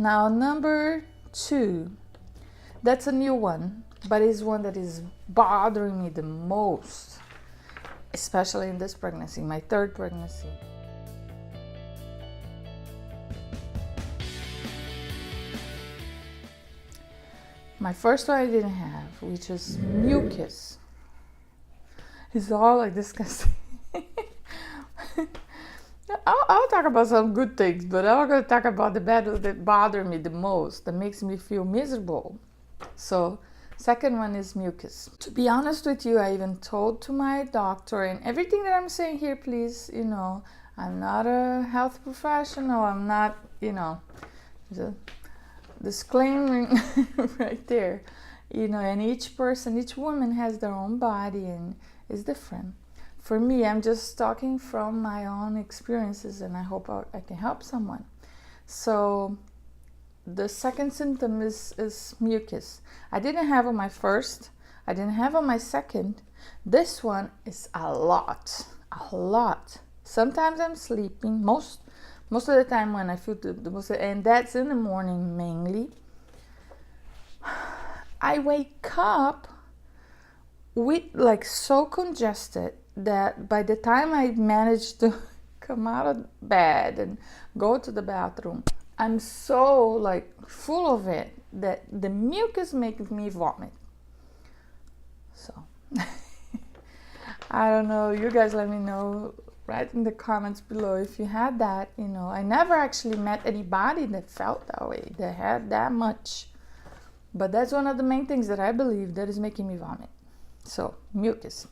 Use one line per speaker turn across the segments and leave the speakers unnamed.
Now number 2, that's a new one, but it's one that is bothering me the most, especially in this pregnancy, my 3rd pregnancy. My first one I didn't have, which is MUCUS. It's all like disgusting. I'll talk about some good things, but I'm going to talk about the bad that bother me the most, that makes me feel miserable. So, second one is MUCUS. To be honest with you, I even told to my doctor, and everything that I'm saying here, please, I'm not a health professional. I'm not, the disclaimer right there. And each person, each woman has their own body and is different. For me, I'm just talking from my own experiences, and I hope I can help someone. So the second symptom is MUCUS. I didn't have on my first. I didn't have on my second. This one is a lot. Sometimes I'm sleeping. Most of the time when I feel the most, and that's in the morning mainly. I wake up with so congested that by the time I manage to come out of bed and go to the bathroom, I'm so full of it that the mucus makes me vomit. So I don't know, you guys let me know right in the comments below if you had that. I never actually met anybody that felt that way, that had that much, but that's one of the main things that I believe that is making me vomit. So mucus.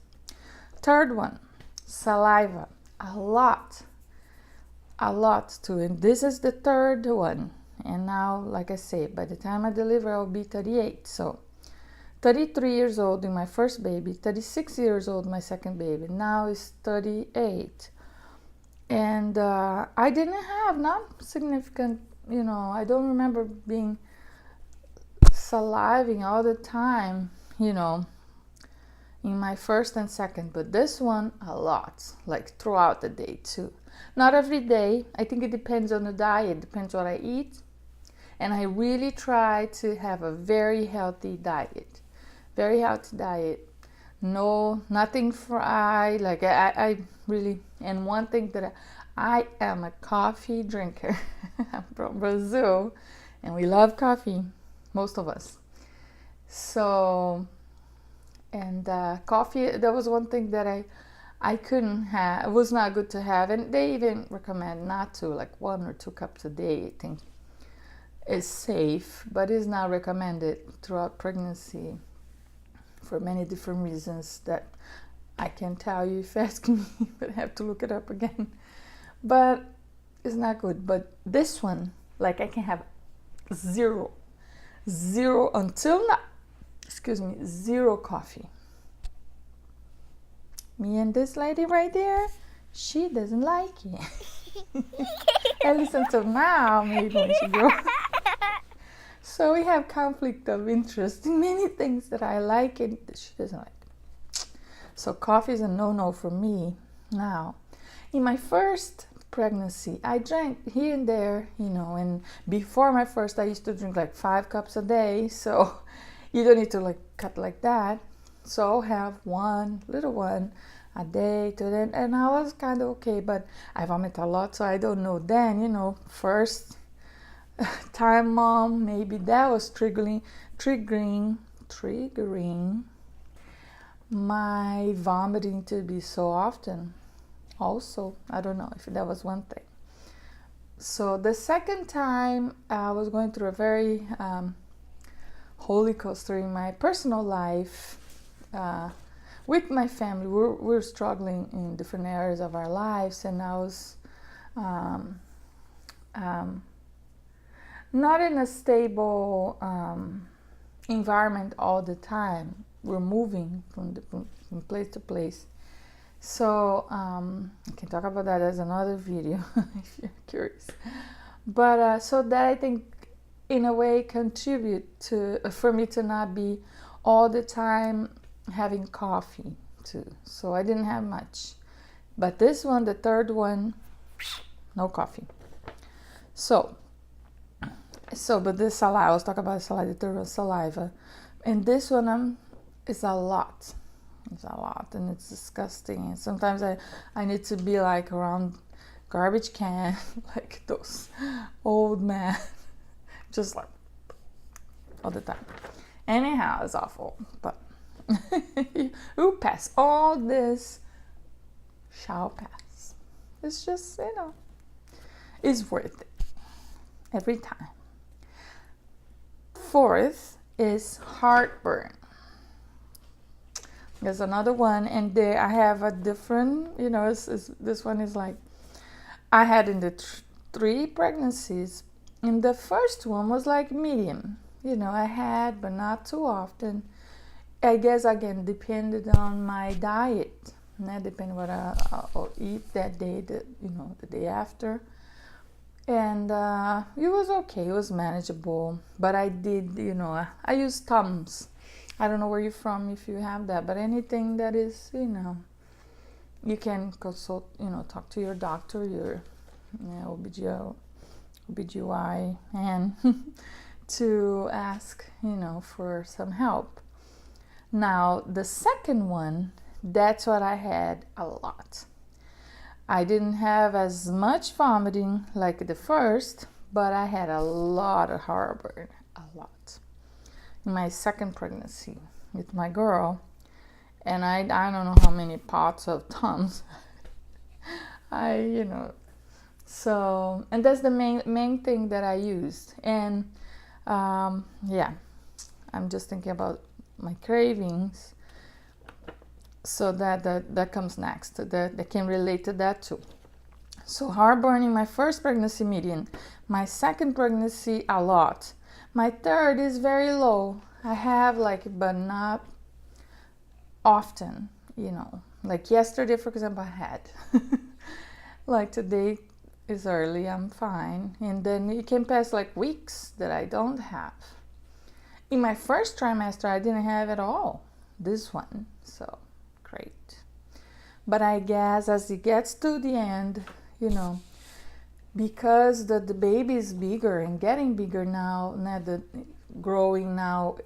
Third one, saliva. A lot too, and this is the 3rd one. And now, like I say, by the time I deliver, I'll be 38. So 33 years old in my first baby, 36 years old my second baby, now is 38. And I didn't have, not significant, I don't remember being saliving all the time, in my first and second, but this one a lot, throughout the day too. Not every day. I think it depends on the diet, depends what I eat. And I really try to have a very healthy diet. No, nothing fried. I really, and one thing that I am a coffee drinker. I'm from Brazil and we love coffee, most of us. So, and coffee, that was one thing that I couldn't have. It was not good to have, and they even recommend not to, 1 or 2 cups a day. I think is safe, but is not recommended throughout pregnancy for many different reasons that I can't tell you if you ask me, but I have to look it up again. But it's not good. But this one, I can have zero until now. Zero coffee. Me and this lady right there, she doesn't like it. At least until now, maybe when she grows. So we have conflict of interest in many things that I like and that she doesn't like. So coffee is a no-no for me now. In my first pregnancy, I drank here and there, and before my first, I used to drink 5 cups a day. So you don't need to cut like that. So I'll have one little one a day to then, and I was kind of okay, but I vomit a lot, so I don't know then, first time mom, maybe that was triggering my vomiting to be so often. Also, I don't know if that was one thing. So the second time I was going through a very holy coaster in my personal life with my family. We're struggling in different areas of our lives, and I was not in a stable environment all the time. We're moving from place to place. So I can talk about that as another video if you're curious. But so that, I think, in a way contribute to for me to not be all the time having coffee too. So I didn't have much. But this one, the third one, no coffee. So So, but this saliva, I was talking about saliva, and this one is a lot. It's a lot, and it's disgusting. And sometimes I need to be like around garbage can, like those old men, just like all the time. Anyhow, it's awful, but you pass all this, shall pass. It's just, it's worth it every time. Fourth is heartburn. There's another one, and there I have a different, this one is like, I had in the 3 pregnancies, and the first one was like medium. I had, but not too often. I guess, again, depended on my diet. Depending what I'll eat that day, the day after. And it was okay. It was manageable. But I did, I used Tums. I don't know where you're from if you have that. But anything that is, you can consult, talk to your doctor, your OBGYN, and to ask, for some help. Now, the second one, that's what I had a lot. I didn't have as much vomiting like the first, but I had a lot of heartburn, a lot. In my second pregnancy with my girl, and I don't know how many pots of Tums. So, and that's the main thing that I used. And I'm just thinking about my cravings, so that comes next. That can relate to that too. So heartburn in my first pregnancy, medium. My second pregnancy, a lot. My third is very low. I have but not often. Like yesterday, for example, I had. Like today is early, I'm fine, and then it can pass like weeks that I don't have. In my first trimester, I didn't have at all, this one, so great. But I guess as it gets to the end, because the baby is bigger and getting bigger now, growing now,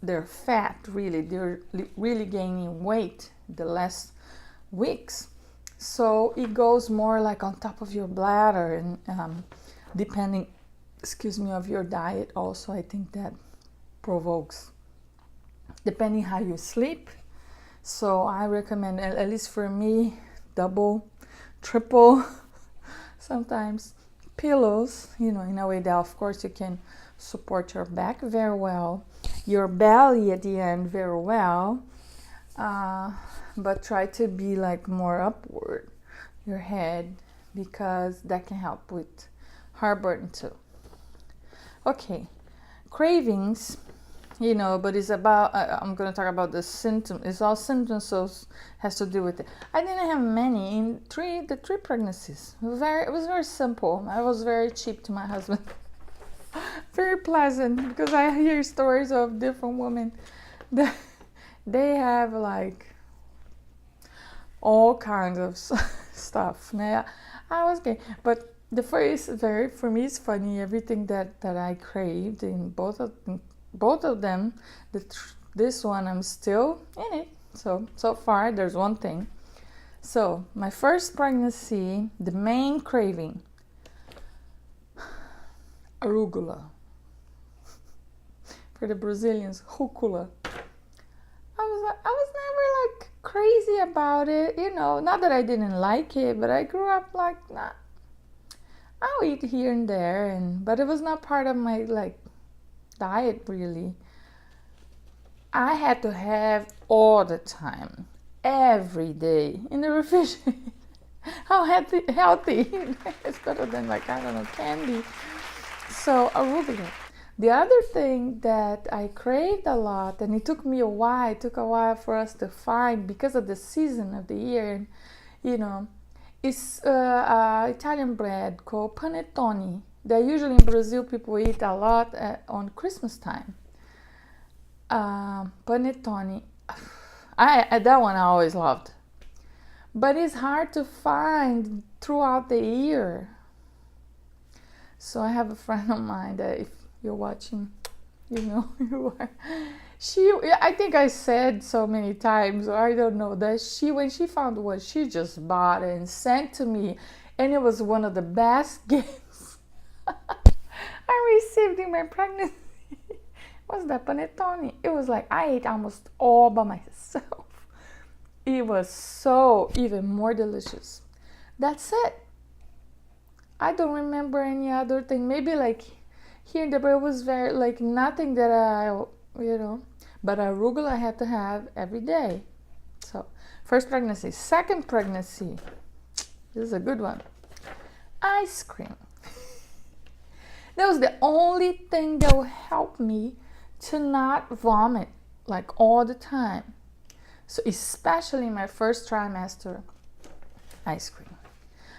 they're fat, really, they're really gaining weight the last weeks. So it goes more like on top of your bladder, and depending, of your diet also, I think that provokes, depending how you sleep. So I recommend, at least for me, double, triple, sometimes pillows, in a way that of course you can support your back very well, your belly at the end very well, but try to be like more upward, your head, because that can help with heartburn too. Okay, cravings, but it's about, I'm going to talk about the symptoms. It's all symptoms, so it has to do with it. I didn't have many in the 3 pregnancies. It was very simple. I was very cheap to my husband. Very pleasant, because I hear stories of different women that they have like all kinds of stuff. Now, I was gay, but the first, for me, it's funny. Everything that I craved in both of them. This one, I'm still in it. So far, there's one thing. So my first pregnancy, the main craving, arugula. For the Brazilians, rucola. I was never like crazy about it, not that I didn't like it, but I grew up like, nah, I'll eat here and there, but it was not part of my like diet really. I had to have all the time, every day in the refrigerator. How healthy. It's better than like, I don't know, candy. So arugula. The other thing that I craved a lot, and it took a while for us to find because of the season of the year, is Italian bread called panettone. That usually in Brazil people eat a lot on Christmas time. Panettone, that one I always loved, but it's hard to find throughout the year. So I have a friend of mine that you're watching, you know you are. I think I said so many times, or I don't know, that when she found one, she just bought it and sent to me, and it was one of the best gifts I received in my pregnancy. Was that panettone? It was like I ate almost all by myself. It was so even more delicious. That's it. I don't remember any other thing. Maybe like here in the bread was very like nothing that but arugula I had to have every day. So first pregnancy. Second pregnancy, this is a good one. Ice cream. That was the only thing that would help me to not vomit like all the time. So especially my first trimester, ice cream.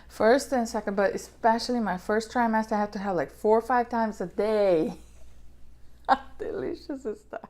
First and second, but especially my first trimester, I had to have like 4 or 5 times a day. How delicious is that?